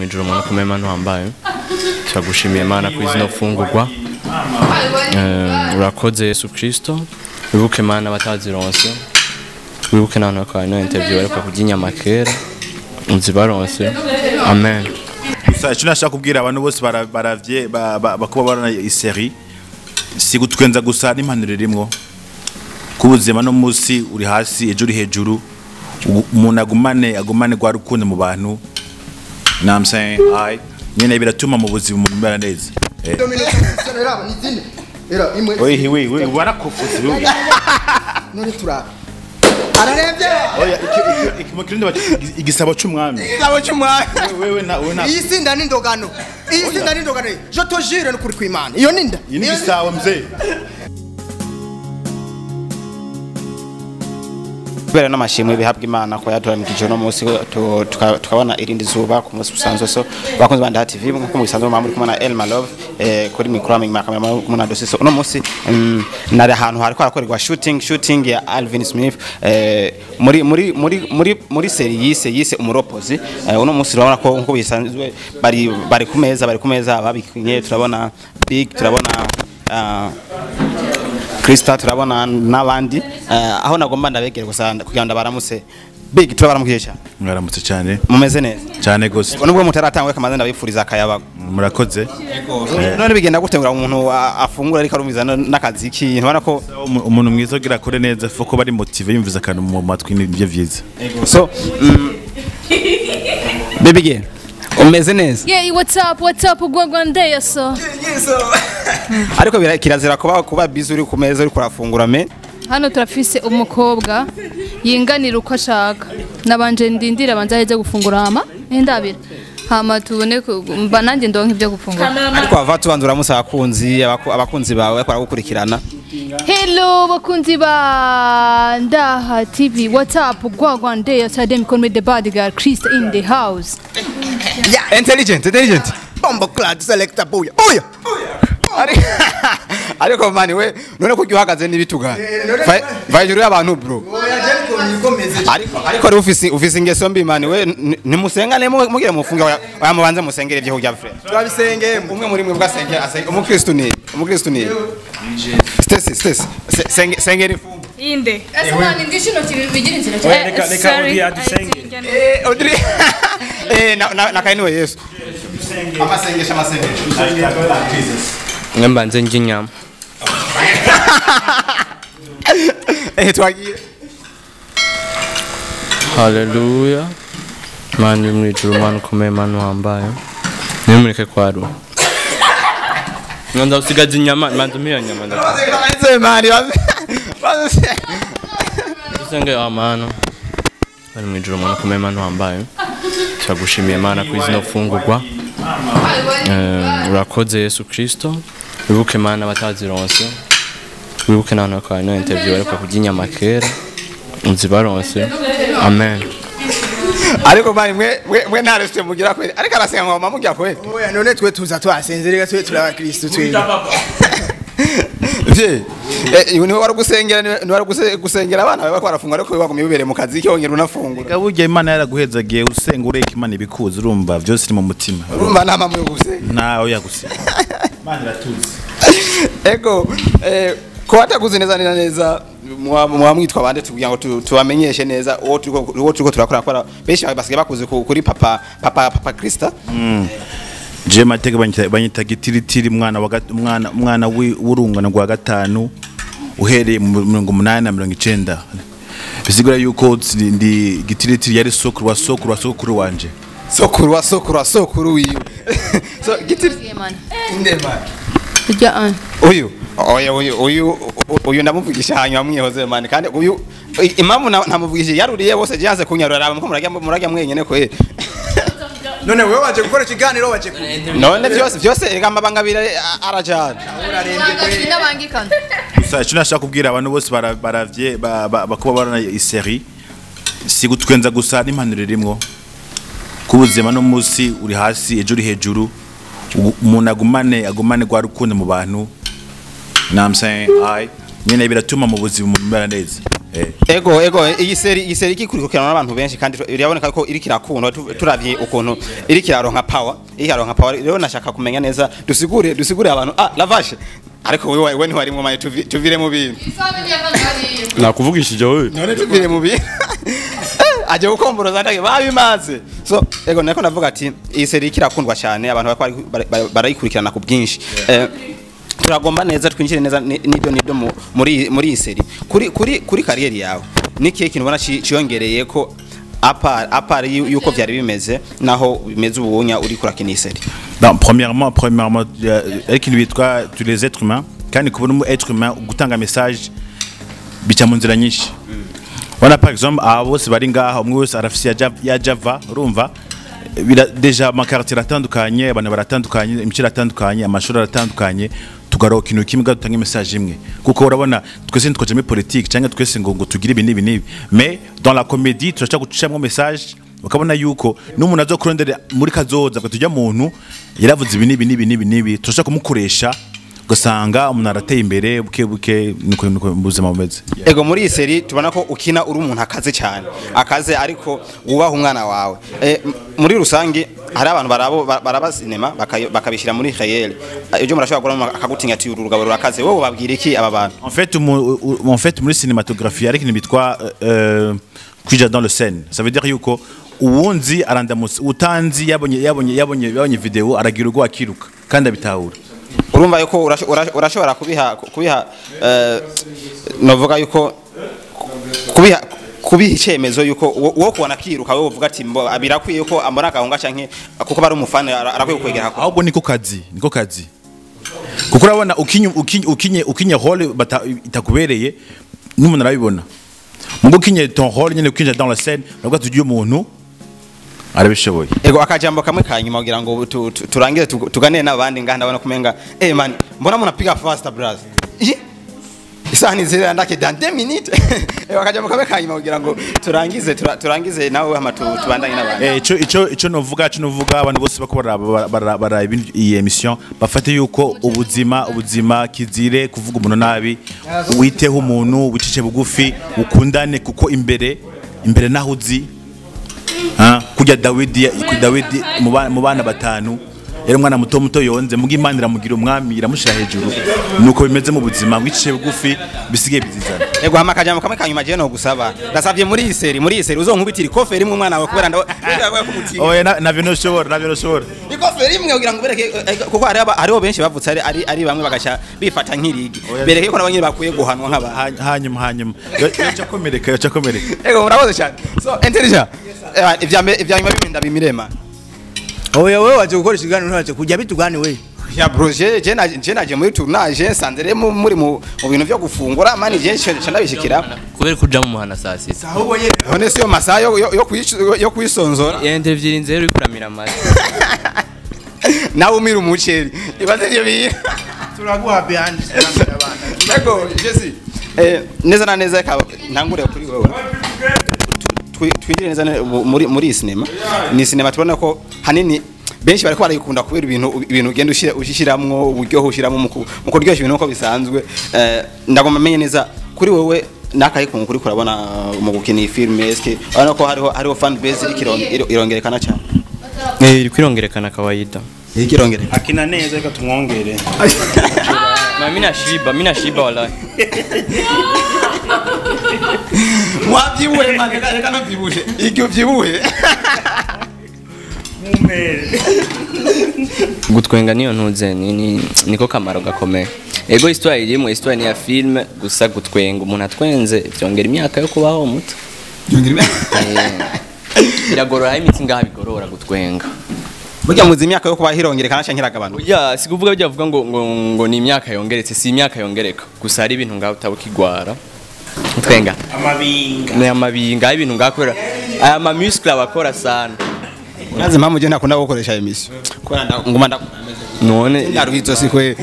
mwijuru umuntu kumema Imana wambaye turagushimiye Imana ku izino fungurwa urakoze Yesu Kristo wibuke Imana batazironse wibuke n'abantu bakora no interview ariko kuginyama kera unzibaronse amen. Gusa icyo nashaka kubwira abantu bose baravye bakuba barana iserie si gutwenza gusa n'impanuro rimwe kubuzima no musi uri hasi ejo uri hejuru umuntu agumane gwa rukundo mu bantu. Now I'm saying I nyene biratuma mu buzima mu mbera neza. We warakufuza rubi. None turaba. Ararevye. Oya ikimukirinde igisabo cy'umwami. Igisabo cy'umwami. Wewe na. Iyi sinda n'indogano. Iyi sinda n'indogano. Je te jure no kuri kw'Imana. Iyo ninda. Iyi ni gisabo mzee. Kubera n'amashimwe bihabwa Imana ko yaduramikije no munsi tukabona irindi zuba ku munsi usanzwe so bakunze banda TV nko mu bisanzwe muri kumana Elma Love kuri microaming makamera mu na dosiso no munsi nari ahantu hari kwarakorerwa shooting ya Alvin Smith muri serie yise umuropozi uno munsi urabona ko nko bisanzwe bari ku meza babikinye turabona Big turabona Krista turabona n'abandi aho nagomba ndabegere gusa kugira ndabaramutse Big turabaramukije cyane mwaramutse cyane mumeze neza cyane gose nubwo mutaratangwe kamaze ndabifuriza akayabago murakoze none bigenda gutengura umuntu afungura ariko arumiza n'akazi ki ntubona ko umuntu mwiza ugira kure neza foko bari motive yumviza akantu mu matwi n'ibyo vyiza so Baby umeze neza yeah what's up Gwagwandeya so ariko kirazira kuba busy uri ku meza uri kurafungura me hano turafise umukobwa yinganira uko ashaka nabanje ndindira banza heze gufungura ndabira hama tubone mba nanjye ndonka ibyo gufungura ariko ava tubanzura musa abakunzi bawe bakora gukurikirana. Hello bakunzi ba Ndaha TV, what's up Gwagwandeya Sadem call me the bodyguard Krista in the house. Yeah, intelligent Bombo clad selector boya ariko mani we none ko uhagaze n'ibituga vayijuru y'abantu bro ariko ufise ingeso mbi mani we nimusengane mugire mufunga mubanze musengere ivyo kujya frere turabisenge umwe muri mwe bwasengera umukristo ni Stacy sengera ifunga inde asana ndishino tibigira inzira reka uri adusenge Audrey na kainiwe Yesu amasengesha mbanze nginyama twagiye haleluya Imana mwijuru Imana ukomeye Imana wambaye nimureke kwaru nanda usigaje inyama mbanze miya nyama ndabaze mani usenge amana Imana mwijuru Imana ukomeye Imana wambaye turagushimiye Imana ku izino fungurwa urakoze Yesu Kristo wibuke Imana batazironse wibuke n'abantu bakora no interview ariko kuginyama kera unzibaronse amen. Ariko bari mwe ntareste mugira kweli ariko arasenga mama mugira kweli oya none twe tuza twasenzerega twe turaba Kristo twe niwe wari gusengera abana bawe bakwarafungwa ariko bagumye bibere mu kazi cyongera unafungura gaburya Imana yaraguhezagiye usenga ureka Imana ibikuza urumva byose ni mu mutima urumva nama mu gusenga nawe yagusenga Imana iratuzi ego ko wataguze neza mwamwitwa bande tugira ngo tubamenyeshe neza uwo turiko turakora benshi basigaye bakuze kuri papa Krista je mateka banyita gitiritiri mwana w'urungano rwa gatanu uhereye mu 1890 bisigura yuko ndi gitiritiri yari sokuru wa sokuru wanje sokuru wiwe so gitiritiri ndema ujya uyu ndamuvugisha hanyuma mwihoze mane kandi uyu imamu ntamuvugishije yaruriye bose janze kunyarura abamko murajya mwenyene ko none wewe waje gukora ikiganiro waje none byose ega mabanga bire arajana n'abangikana gusa icyo nashaka kubwira abantu bose baravye bakuba barana iserie si gutwenza gusa n'impanuro rimwe kubuzima no musi uri hasi ejo uri hejuru umuntu agumane gwa rukundo mu bantu. Now I'm saying I nyene biratuma mu buzima mu mbera neza ego iyi seri ikikurikirana n'abantu benshi kandi biraboneka ko iri kirakundwa turavye ukuntu iri kiraronka power rero nashaka kumenya neza dusigure abantu la vache ariko wewe ntiwarimwe maye tuvire mu bintu nakuvugishije wewe none tuvire mu bintu aje gukomboroza ndage babimaze so ego nako navuga ati iyi seri kirakundwa cyane abantu barayikurikirana ku bwinshi turagomba neza twinjire neza nido muri iyi seri kuri kariyeri yawe niki kintu ubona ciyongereye ko apart yuko byari bimeze naho bimeze ubunya uri kurakina iyi seri. Premièrement avec lui bitwa tous les êtres humains kandi kubona mu être humain gutanga message bica mu nzira nyinshi. Wana par exemple bose bari ngaha umwe wese arafisi ya Java urumva deja makartira atandukanye abantu baratandukanye imicira atandukanye amashuri aratandukanye tugaroka ikintu kimwe gatanga message imwe kuko urabona twese ntitwaje muri politique cyangwa twese ngo tugire ibi mais dans la comédie turashaka gucishamo message ukabona yuko n'umuntu azokurondera muri kazoza ko tujya muntu yaravuze ibi turashaka kumukoresha gusanga umuntu arateye imbere buke niko buzima bumeze. Ego muri iyi seri tubona ko ukina uri umuntu akaze ariko wubaha umwana wawe muri rusange hari abantu baraba cinema bakabishira muri réel ibyo murashobora gukora akagutinya ati urugabo rurakaze wowe babwira iki aba bantu en fait muri cinématographie ariko nibitwa kwija dans le scène ça veut dire yuko uwunzi arandamutse utanzi yabonye video aragira urwo akiruka kandi abitahura urumva yuko urashobora kubiha novuga yuko kubiha icemezo yuko wo kubona kiruka wowe uvuga ati birakwiye yuko amara gahunga canke kuko bari umufana arakwiye kwegera hako ahubwo niko kazi kuko urabona ukinye role itakubereye n'umuntu arabibona mugo ukinye ton role nyene ukinje dans la scène nabwo tugiye umuntu arabishoboye. Ego akajambo kamwe kanyuma kugira ngo turangize tuganire n'abandi nganda ndabona kumenga man mbona munapiga faster brother isani zira ndake dans 2 minutes akajambo kamwe kanyuma kugira ngo turangize nawe hama tubandanye n'abandi ico novuga abantu bose bakora iyi emission bafate yuko ubuzima kizire kuvuga umuntu nabi witeho umuntu wicishe bugufi ukundane kuko imbere naho uzi kujya Dawidi mu bana batanu yari umwana muto yonze muga Imana iramugira umwami iramushira hejuru nuko bimeze mu buzima wicishe bugufi bisigaye bizizana. Ego hama kajambo kamwe kanyuma je no gusaba ndasavye muri iyi seri uzonkubitira ikoferi imwe umwana wawe kubera ndawe kumutima oya navyo no shobora ikoferi imwe kugira ngo bereke kuko hariho benshi bavutse ari bamwe bagacha bifata nk'irigi bereke ko nabanyine bakuye guhanwa nk'aba hanyuma yacha komereka ego muraboze cyane so intelligent ivyanyuma biminda bimirema oya wewe waje gukora ikiganiro ntaje kujya bitugane we ya projet je naje muri tournage sandere muri mu bintu byo gufungura mani je ndabishikira kubera kuja mu muhana saa 6 ahubwo nyene none siyo masaha yo kwisonzora interview inzero ikuramira amata nawe umira umuceri ibaze iyo biye turaguha behind abana ego jesi neza na neza ntangure kuri wewe twinjire neza muri cinema ni cinema tubona ko hanini benshi bariko barayikunda kubera ibintu ugenda ushiramwo uburyoho ushiramo mu kuryoshya ibintu uko bisanzwe ndagomba menye neza kuri wewe nakayikungu kuri kurabona mu gukina iyi film eske urabona ko hariho fan base irongerekana cyane iri kwirongerekana kawaida ikirongerekana akina neza reka tumwongere mina shiba wallahi mwabyibuhe reka nabyibuhe ikyo byibuhe gutwenga niyo ntuze niko kamaro gakomeye ego histoire irimo histoire ni ya film gusa gutwenga umuntu atwenze byongera imyaka yo kubaho muto biragorora imitsi ngaha bigorora gutwenga burya muzi imyaka yo kuba hirongerekana cyangwa iragabanuka ya sikuvuga bijya vuga ngo ni imyaka yongeretse si imyaka yongereka gusa hari ibintu ngaho utabukigwara twenga amabinga ibintu ngakora aya ma muscle abakora sana naze mpamvu je nakunda gukoresha emission kora ngoma none ndaruhizo sikwe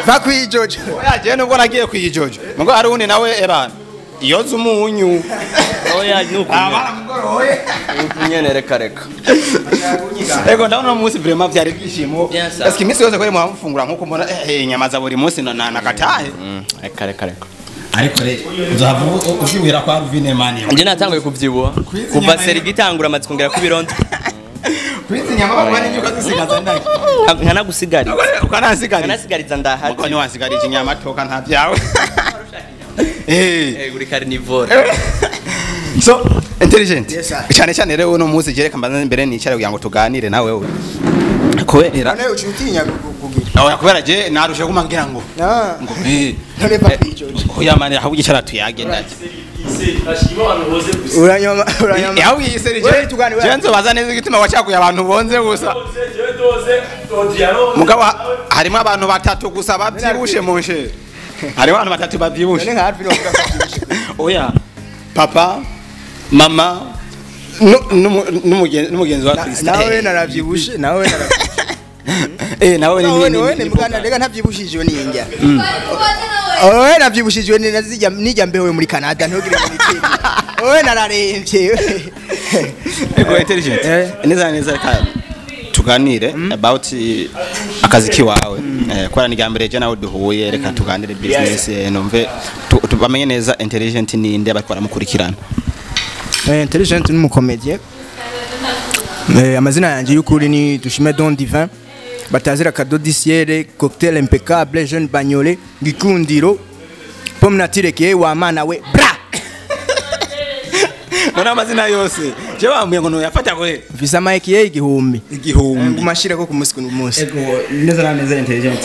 va kwijojo oya je nubwo nagiye kwijojo ngo hari undi nawe ebana yoza umunyu oya nuko baramugoroye nyene reka ego ndabona umunsi vraiment byari byishimo Bien ça. parce que imisi yose ko mwamufungura nkuko mbona inyama za buri munsi nakatahe reka ariko rero uzava uvyibwira kwa Ruvine mani nje natanguye kuvyibuha kuva seri gitangura amatsiko ngera kubironto kwizi nyama bamwe nyuka dusigaza ndaki nkanagusigariza ukanasigariza nkanasigariza ndahati uko ni wasigarije inyama toka nta byawe uri carnivore so intelligent Yes, sir. cyane cyane rero uno munsi jereka mbanza mbere nicara kugira ngo tuganire nawe we kubera none ucutinya kugira oya kubera je narushe kumangira ngo ngo none papi George oya mane aho gicara tuyage ndaki uranyoma yawe yiserije Wewe tugane, wewe. je nzobaza neza igituma wacakuye abantu bonze gusa mugabo harimo abantu batatu gusa bavyibushe mu nshe harimo abantu batatu bavyibushe none nka Harvey no kugira oya papa mama n'umugenzi wa Kristo nawe naravyibushe nawe nawe nawe ni mugana rega ntavyibushije ni injya owe navyibushije ni nijya mbewe muri Canada ntugire ngo nitinde owe nararemvye ego intelligent neza ka tuganire about akazi kiwawe kwara ni gambere je nawe duhuye reka tuganire business numve tubamenye neza intelligent ni inde bakora mukurikirana intelligent ni umukomedie amazina yanje y'ukuri ni Dushime Don Divin batazira Kado Disiere Cocktail Impeccable Jeune Bagnolé Gikundiro Pomme Natireke wa mana we bra Nona amazina yose je bambuye ngo no yafata ko he visa mike ye igihumbi kumashira ko kumunsi ku munsi ego neza intelligent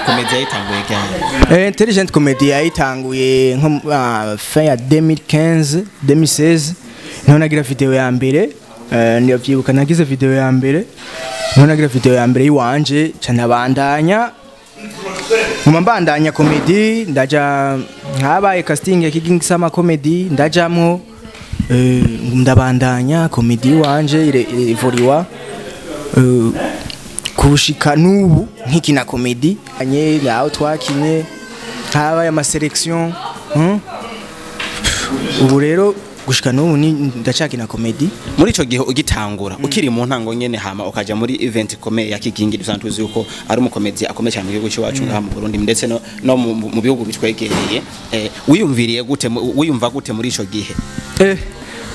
comedy yitanguye cyane intelligent comedy yayitanguye nko fin ya 2015 2016 niho nagira video ya mbere ndavyibuka nagize video ya mbere niho nagira video ya mbere yiwanje canabandanya mbandanya comedy ndaja habaye casting ya King Sama comedy ndajamwo ndabandanya comedy wanje ivoriwa kushika nubu nk'ikina comedy anye yaho twakinye habaye ama selection ubu rero gushika nubu ni ndacakina comedy muri ico gihe ugitangura ukiri mu ntango nyene hama ukaja muri event komeye ya Kigingi dusanzwe tuzi uko ari umukomedi akomeye cyane mu gihugu cyacu ngaha mu Burundi ndetse no mu bihugu bitwegereye wiyumviriye gute wiyumva gute muri ico gihe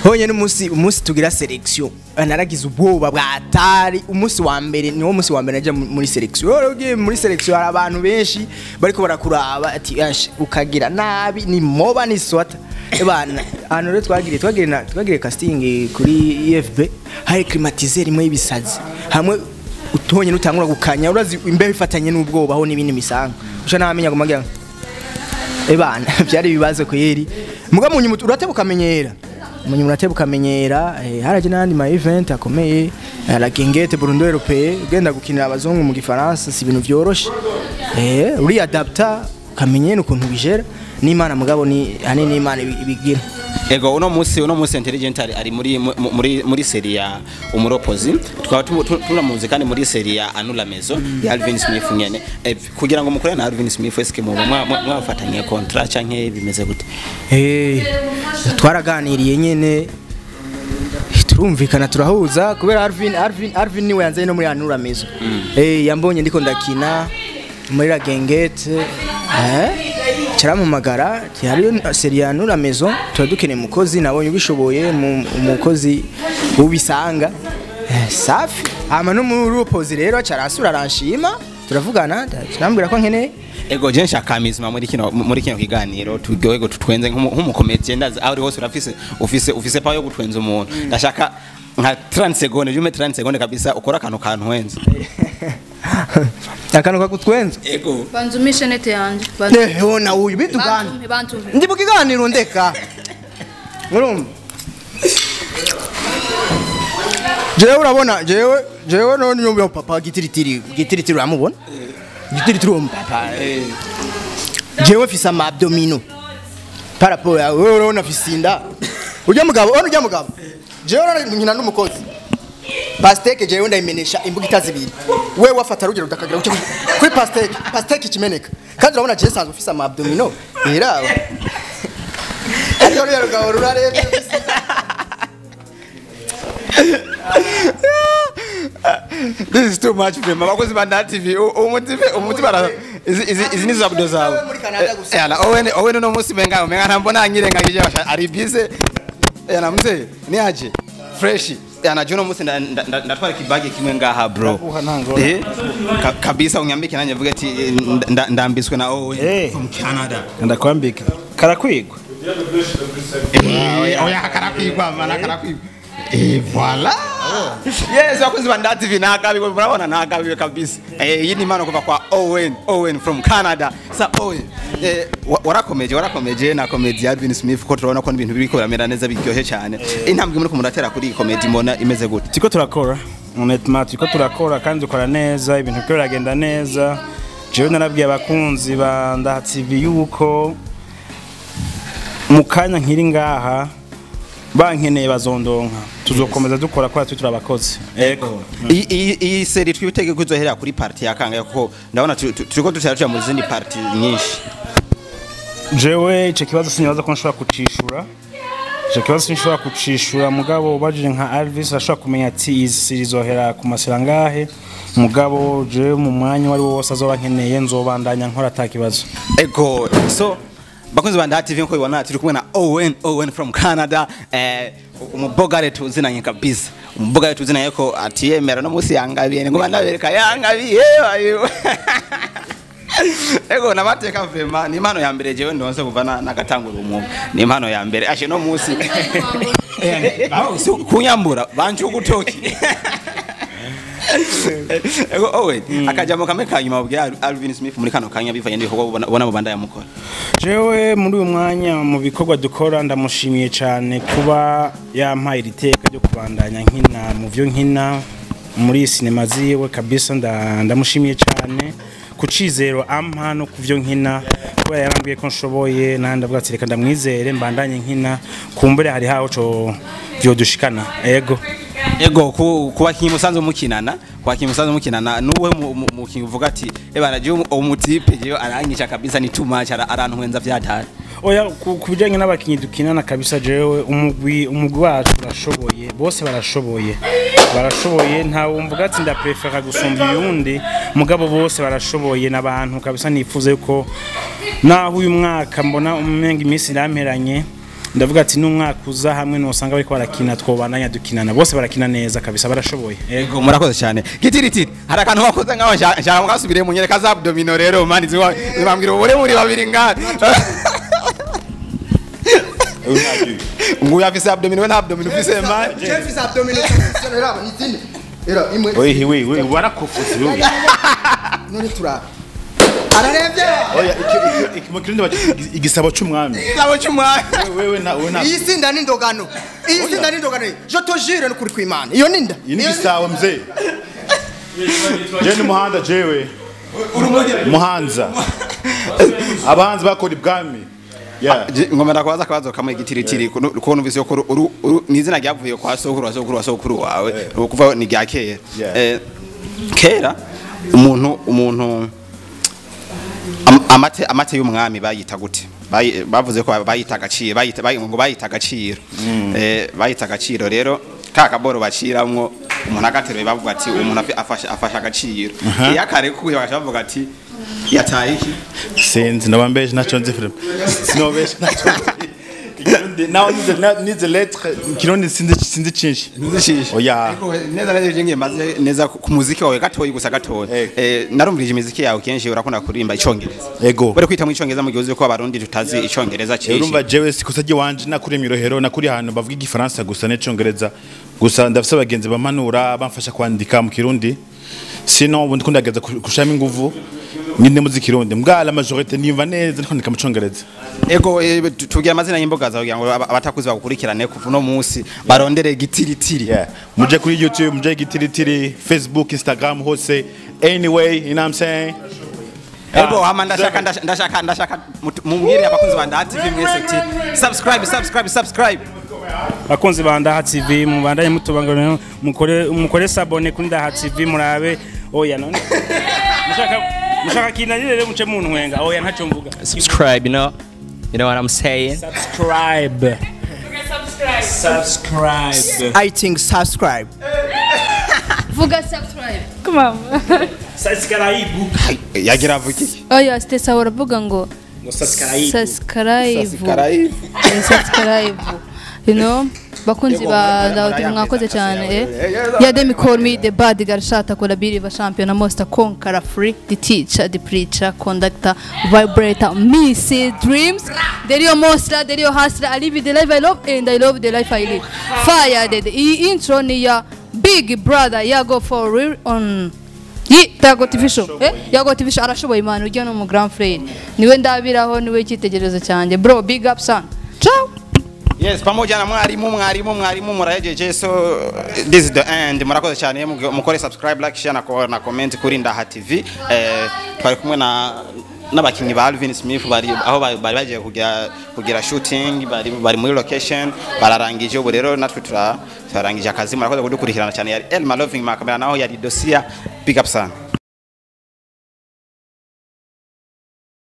honye umunsi tugira selection naragize ubwoba bwatari umunsi wa mbere niwo munsi wa mbere naje muri selection ugiye muri selection hari abantu benshi bariko barakuraba ati ukagira nabi ni moba ni swata bana hano rero twagire casting kuri EFB hari climatiser imwe y'ibisazi hamwe utonye nutangura gukanya urazi imbeho ifatanye n'ubwoba ho n'ibindi misanga usha namenya gumagira bana byari bibazo ko yeri muga munyu uratebuka ukamenyera haraje n'andi ma event akomeye la Gengete Burundi Européen ugenda gukinira abazungu mu gifaransa si ibintu byoroshe uri adapta ukamenye n'ukuntu bijera n'Imana mugabo ni hanini n'Imana ibigira ego uno munsi intelligent ari muri serie ya umuropozi twaba turamuzi kandi muri serie ya Anula Maison ya Alvin Smith nyene kugira ngo mukore na Alvin Smith eske mu mwafatanye contrat canke bimeze gute twaraganiriye nyene turumvikana turahuza kubera Alvin niwe yanze no muri Anula Maison yambonye ndiko ndakina muri la Gengete cyaramumagara yari serie ya Anula Maison turadukeneye mukozi nabonye ubishoboye umukozi ubisanga safi ama no muri upozi rero carasura aranshima turavugana turambwira ko nkene ego je nshaka kamizima muri kino kiganiro turyohego tutwenze nk'umukomedi ndazi aho hose ufise pa yo gutwenza umuntu ndashaka nka 30 secondes jume 30 secondes kabisa ukora kantu wenze akantu kakutwenza ego banzumishe nete yanje na uyu bitugana bantumbe ndi bukiganiro ndeka urumva jewe urabona jewe none nyumva papa gitiritiri uramubona gitiritiri papa jewe fisa ama abdomino parapo ya wewe urabona fisinda ujya mugabo jewe nkina n'umukozi pasteke jewe ndayimenesha imbuga itazibiri wewe wafata rugero udakagira kuri pasteke kimeneka kandi urabona je sanzwe ufisa ama abdomino era ariko rero gahoro urarebe this is too much for me bakozi ba Nda TV umuti bara izi nizo abdo zawe yana owen no musi menga ntambona anyirengagije ari busy yana mzee ni aje fresh yana jono musi ndatwara kibage kimwe ngaha bro kabisa unyambike nanye vuga ati ndambiswe na Owen from Canada ndakwambika karakwigwa oya karakwigwa mana karakwigwa voilà yes wakozi ba Nda TV nakabiwe murabona nakabiwe kabisa iyi ni impano kuva kwa Owen from Canada sa Owen warakomeje na comedy Alvin Smith ko turabona ko ibintu biri ko biramera neza biryohe cyane intambwe muri kumuratera kuri comedy mbona imeze gute tiko turakora honnêtement tiko turakora kandi dukora neza ibintu byo biragenda neza jewe narabwiye abakunzi ba Nda TV yuko mukanya nkiri ngaha bankeneye bazondonka tuzokomeza dukora kwa turabakoze ego iyi seri twibitege kuzohera kuri party ya kanga kuko ndabona turiko dutera mu zindi party nyinshi jewe ico kibazo sinyabaza ko nshobora kucishura ico kibazo sinshobora kucishura mugabo bajije nka Alvis ashobora kumenya ati izohera ku masira ngahe mugabo jewe mu mwanya wari wose azoba nkeneye nzobandanya nkora atakibazo ego so bakunzi ba Nda TV nko ibona turi kumwe na Owen from Canada umubogare tuzinanye kabisa umubogare tuzinanye ko atiyemera no musi yangabiye ngo bandabereka yangabiye ayo ego nabateka vema ni impano ya mbere jewe ndonse kuvana nagatangura umwuga ni impano ya mbere ashe no musi kunyambura banje ugutoki ego Owen akajamo kamwe kanyuma ubwira Alvin Smith muri kano kanya bivanye n'ibikogwa ubona mu banda yamukora jewe muri uyu mwanya mu bikorwa dukora ndamushimiye cyane kuba yampaye iriteka ryo kubandanya nkina mu byo nkina muri sinema ziwe kabisa ndamushimiye cyane kucizero ampa no kuvyo nkina kuba yarambwiye ko nshoboye nanda ati reka ndamwizere mbandanye nkina kumbere hari haho cyo byo dushikana ego kuba kimusanzo mukinana nuwe mukinyi uvuga ati ebana je umutipe je aranyica kabisa ni too much arantwenza vyatari oya kubijanye n'abakinyi dukinana kabisa jewe umugwi wacu barashoboye bose barashoboye nta wumvuga ati ndaprefera gusumba yundi mugabo bose barashoboye nabantu kabisa nifuza yuko naho uyu mwaka mbona umenga imisi ramperanye ndavuga ati n'umwaka uza hamwe n'usanga bari ko barakina twobandanya dukinana bose barakina neza kabisa barashoboye ego murakoze cyane gitiritiri hari akantu wakoze ngaho nshaka ngasubire mu nyereka za abdomino rero mani zibambwira ubure muri babiri ngana nguya afise abdomino na abdomino ufise mani afise abdomino raba nitinde era imwe we warakufuse wewe none turaba ararevye oya ikimukirinde igisabo cy'umwami wewe na iyi sinda n'indogano je te jure no kuri kwimana iyo ninda iyi ni gisabo mzee je ni muhanda jewe muhanza abahanzi bakora ibwami ngomera kwaza kabazo kamwe gitiritiri kubona uvise ko nizina ryavuye kwa sokuru wawe kuva ni gya kera umuntu amate y'umwami bayita gute bavuze ko bayita agaciro bayita agaciro rero kakaboro baciramwo umuntu agateruye bavuga ati umuntu afasha agaciro yakare kuye bavuga ati yataye iki sinzi nabambeje naco nzifire sinobeshe naco now need the lettre kirundi sinzi cinshi oya neza nje ngiye maze neza ku muziki wawe gatoyi gusa gatoyi narumvirije imiziki yawe kenshi urakunda kurimba icongereza ego bari kwita mu icongereza mu gihugu ko abarundi tutazi icongereza cyinshi urumva jewe sikosaje wanje nakuri mirohero nakuri hano bavuga igifaransa gusa n'icongereza gusa ndafise abagenzi bamanura bamfasha kwandika mu kirundi sino ubundi kundageza kushama inguvu nyine muziki kirundi mbwa la majorité nimva neza ndiko mu congereza ego tugira amazina y'imboga zawe kugira ngo abatakuzi bagukurikirane kuva no munsi barondere gitiritiri muje kuri YouTube muje gitiritiri Facebook Instagram hose anyway you know what I'm saying ego hama ndashaka mumbwire abakunzi ba Nda TV mwese ati subscribe bakunzi ba Nda TV mubandanye mutubangana mukore sabone kuri Nda TV murabe oya none mushaka kinanire rero muce mu ntwenga oya ntaco mvuga subscribe You know what I'm saying? Subscribe. I think subscribe. vuga subscribe come on Subscribe. yagira vuki oya stesa uravuga ngo subscribe subscribe you know bakunzi ba Daudi mwakoze cyane ya Demi call me the bad girl shata kola biri va champion na most conqueror free the teacher the preacher conductor vibrator missy dreams the real monster the real hustler I live the life I love and I love the life I live fire the intro ni ya big brother ya go for real on Yago TV show Yago TV show arashoboye imana ujya no mu grand frère niwe ndabiraho niwe cyitegerezo cyanje bro big up son ciao. Yes, pamoja na mwarimu murajeje, so this is the end. Murakoze cyane mukore subscribe, like, share na comment kuri Ndaha TV. Twari kumwe n'abakinyi ba Alvin Smith bari aho bari bagiye kugira shooting, bari muri location, bararangije ubu rero natwe turarangije akazi. Murakoze kudukurikirana cyane. Yari Elma Loving makamera naho yari Dosia. Big up sana.